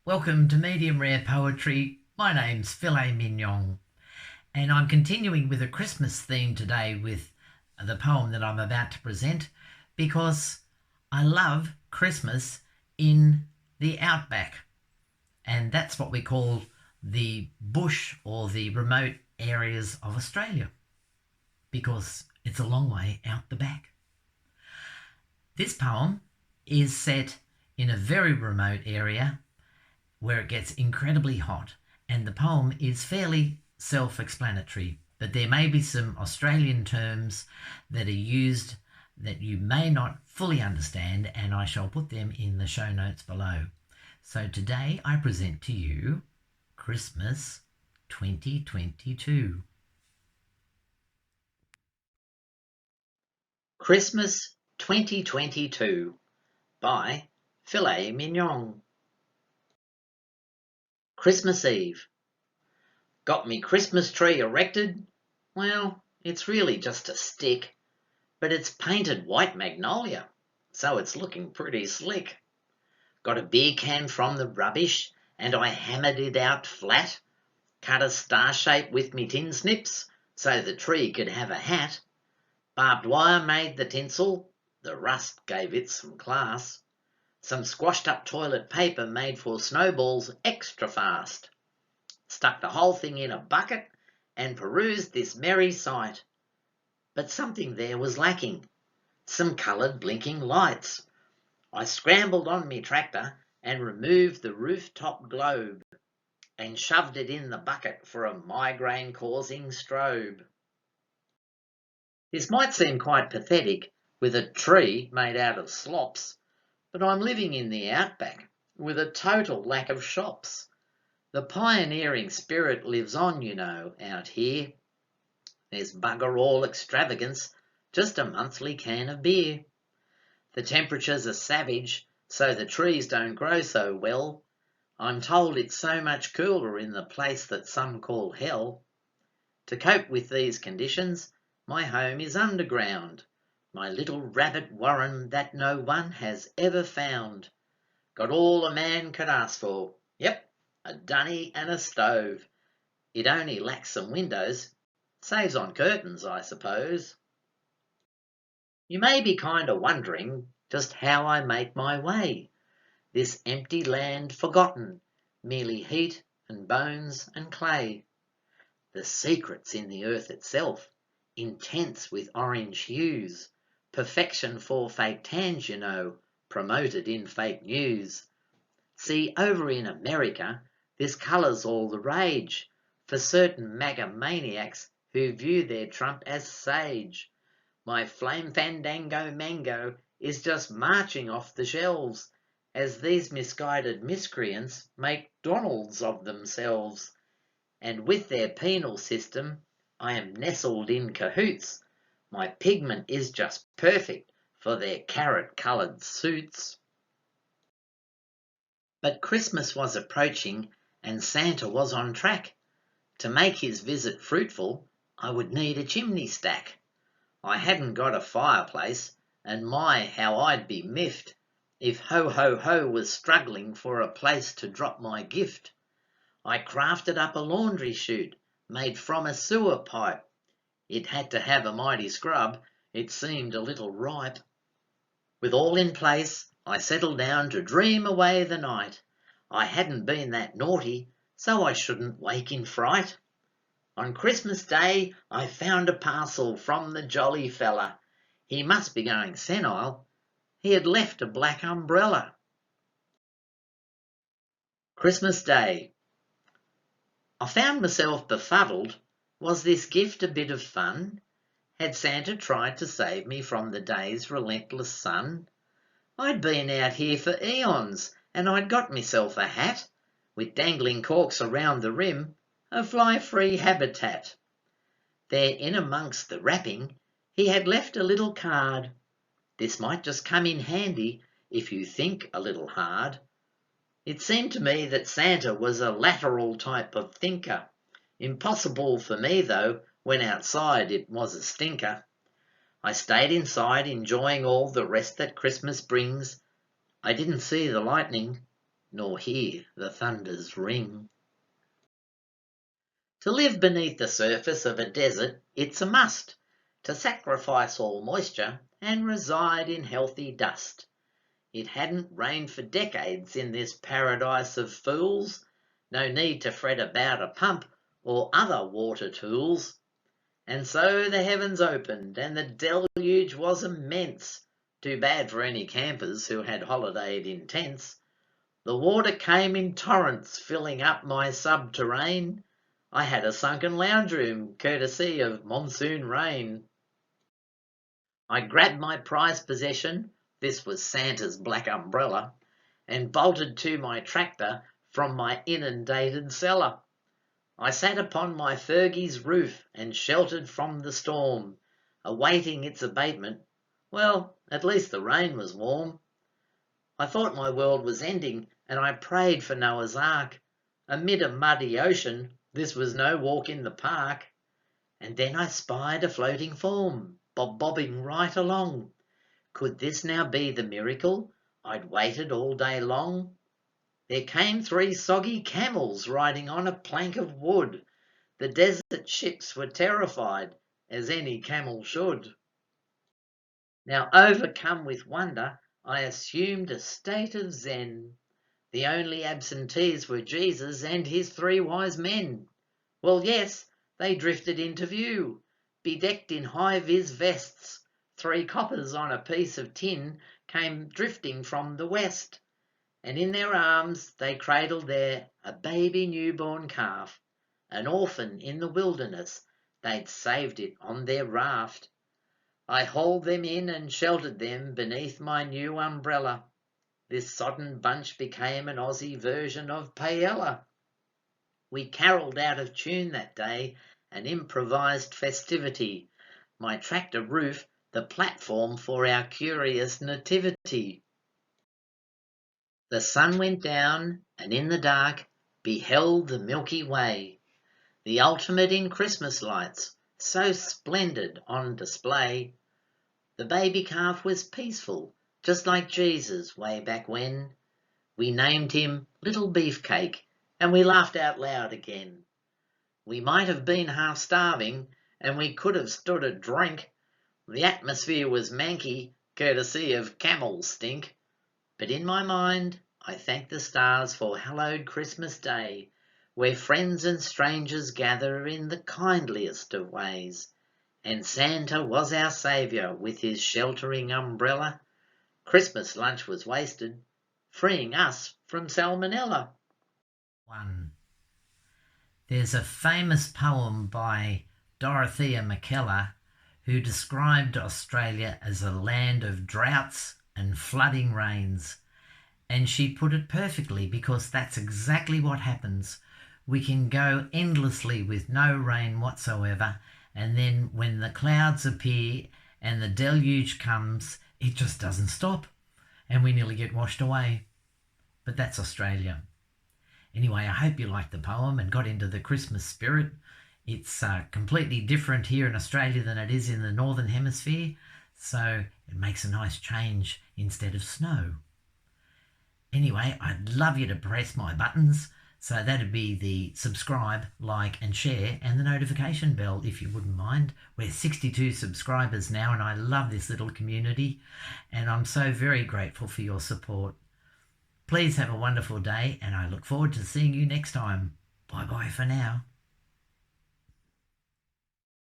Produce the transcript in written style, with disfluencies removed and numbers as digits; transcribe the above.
Welcome to Medium Rare Poetry. My name's Filet Mignon, and I'm continuing with a Christmas theme today with the poem that I'm about to present because I love Christmas in the outback, and that's what we call the bush or the remote areas of Australia because it's a long way out the back. This poem is set in a very remote area where it gets incredibly hot, and the poem is fairly self-explanatory, but there may be some Australian terms that are used that you may not fully understand, and I shall put them in the show notes below. So today I present to you Christmas 2022. Christmas 2022 by Filet Mignon. Christmas Eve. Got me Christmas tree erected? Well, it's really just a stick, but it's painted white magnolia, so it's looking pretty slick. Got a beer can from the rubbish, and I hammered it out flat, cut a star shape with me tin snips, so the tree could have a hat. Barbed wire made the tinsel, the rust gave it some class. Some squashed up toilet paper made for snowballs extra fast. Stuck the whole thing in a bucket and perused this merry sight. But something there was lacking, some coloured blinking lights. I scrambled on me tractor and removed the rooftop globe and shoved it in the bucket for a migraine-causing strobe. This might seem quite pathetic with a tree made out of slops, but I'm living in the outback with a total lack of shops. The pioneering spirit lives on, you know, out here. There's bugger all extravagance, just a monthly can of beer. The temperatures are savage, so the trees don't grow so well. I'm told it's so much cooler in the place that some call hell. To cope with these conditions, my home is underground. My little rabbit warren that no one has ever found. Got all a man could ask for. Yep, a dunny and a stove. It only lacks some windows. Saves on curtains, I suppose. You may be kind of wondering just how I make my way. This empty land forgotten, merely heat and bones and clay. The secret's in the earth itself, intense with orange hues. Perfection for fake tans, you know, promoted in fake news. See, over in America, this colour's all the rage for certain MAGA maniacs who view their Trump as sage. My flame fandango mango is just marching off the shelves as these misguided miscreants make Donalds of themselves. And with their penal system, I am nestled in cahoots. My pigment is just perfect for their carrot-coloured suits. But Christmas was approaching and Santa was on track. To make his visit fruitful, I would need a chimney stack. I hadn't got a fireplace, and my, how I'd be miffed if Ho Ho Ho was struggling for a place to drop my gift. I crafted up a laundry chute made from a sewer pipe. It had to have a mighty scrub, it seemed a little ripe. With all in place, I settled down to dream away the night. I hadn't been that naughty, so I shouldn't wake in fright. On Christmas Day, I found a parcel from the jolly fella. He must be going senile. He had left a black umbrella. Christmas Day. I found myself befuddled. Was this gift a bit of fun? Had Santa tried to save me from the day's relentless sun? I'd been out here for eons, and I'd got myself a hat, with dangling corks around the rim, a fly-free habitat. There in amongst the wrapping, he had left a little card. This might just come in handy if you think a little hard. It seemed to me that Santa was a lateral type of thinker. Impossible for me, though, when outside it was a stinker. I stayed inside, enjoying all the rest that Christmas brings. I didn't see the lightning, nor hear the thunders ring. To live beneath the surface of a desert, it's a must, to sacrifice all moisture and reside in healthy dust. It hadn't rained for decades in this paradise of fools, no need to fret about a pump or other water tools. And so the heavens opened, and the deluge was immense. Too bad for any campers who had holidayed in tents. The water came in torrents, filling up my subterrane. I had a sunken lounge room, courtesy of monsoon rain. I grabbed my prized possession, this was Santa's black umbrella, and bolted to my tractor from my inundated cellar. I sat upon my Fergie's roof and sheltered from the storm, awaiting its abatement. Well, at least the rain was warm. I thought my world was ending, and I prayed for Noah's Ark. Amid a muddy ocean, this was no walk in the park. And then I spied a floating form, bobbing right along. Could this now be the miracle I'd waited all day long? There came 3 soggy camels riding on a plank of wood. The desert ships were terrified, as any camel should. Now, overcome with wonder, I assumed a state of zen. The only absentees were Jesus and his 3 wise men. Well, yes, they drifted into view, bedecked in high-vis vests. 3 coppers on a piece of tin came drifting from the west, and in their arms they cradled there a baby newborn calf, an orphan in the wilderness. They'd saved it on their raft. I hauled them in and sheltered them beneath my new umbrella. This sodden bunch became an Aussie version of paella. We carolled out of tune that day, an improvised festivity. My tractor roof, the platform for our curious nativity. The sun went down, and in the dark beheld the Milky Way, the ultimate in Christmas lights, so splendid on display. The baby calf was peaceful, just like Jesus way back when. We named him Little Beefcake, and we laughed out loud again. We might have been half starving, and we could have stood a drink. The atmosphere was manky, courtesy of camel stink. But in my mind, I thank the stars for hallowed Christmas Day, where friends and strangers gather in the kindliest of ways. And Santa was our saviour with his sheltering umbrella. Christmas lunch was wasted, freeing us from salmonella. 1. There's a famous poem by Dorothea McKellar who described Australia as a land of droughts and flooding rains. And she put it perfectly, because that's exactly what happens. We can go endlessly with no rain whatsoever, and then when the clouds appear and the deluge comes, it just doesn't stop, and we nearly get washed away. But that's Australia. Anyway, I hope you liked the poem and got into the Christmas spirit. It's completely different here in Australia than it is in the Northern Hemisphere, so it makes a nice change instead of snow. Anyway, I'd love you to press my buttons, so that'd be the subscribe, like and share, and the notification bell if you wouldn't mind. We're 62 subscribers now, and I love this little community, and I'm so very grateful for your support. Please have a wonderful day, and I look forward to seeing you next time. Bye-bye for now.